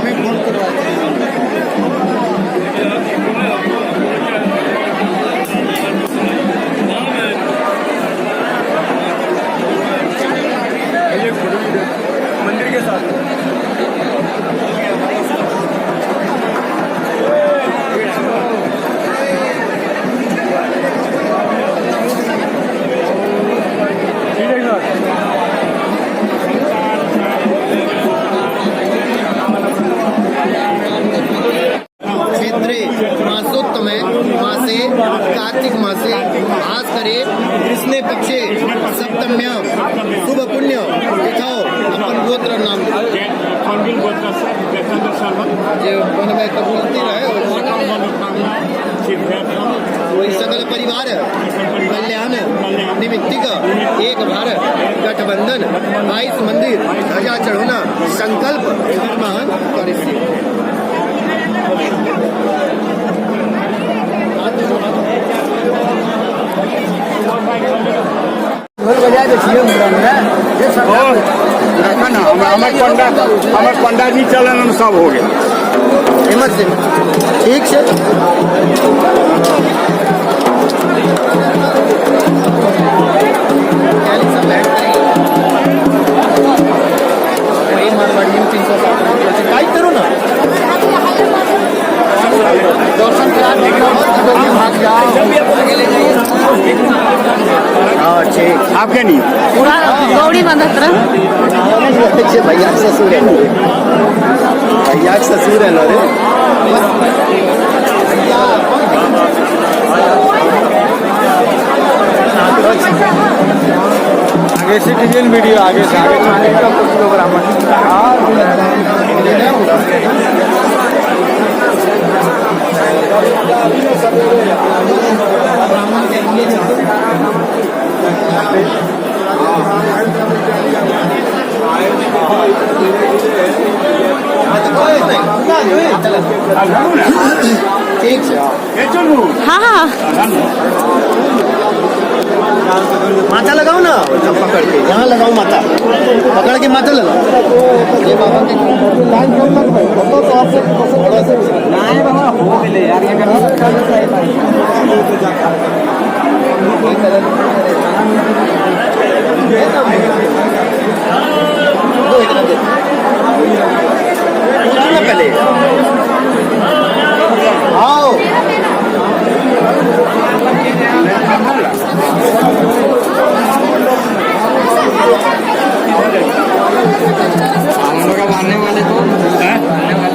हमें फोन करवाते हैं। मंदिर के साथ क्षेत्रे मासोत्तमे मासे कार्तिक मासे भास्करे कृष्णे पक्षे सप्तम्या शुभ पुण्य तिथौ अपन गोत्र नाम जे बनवे कबूलती रहे वही सकल परिवार कल्याण निमित्तिक एक भारत गठबंधन 22 मंदिर ध्वजा चढ़ाना संकल्प महान करिष्ये। हमारे पंडा जी चलन सब हो गया हिम्मत से ठीक से काय करू ना दर्शन करा भाग जाओ हाँ ठीक आपके नहीं पूरा गौड़ी बंधत रह भैया ससुर है भैया ससुर है ना रे आगे सिटीजन वीडियो आगे से आगे ठीक से हाँ हाँ माथा लगाओ ना जब पकड़ के यहाँ लगाओ माथा पकड़ के माथा लगाओ ये बाबा के लाइन कम मत भाई तो आपसे थोड़ा सा नहीं बाबा हो गए यार ये करना पहले आओ हम लोग बांधने वाले को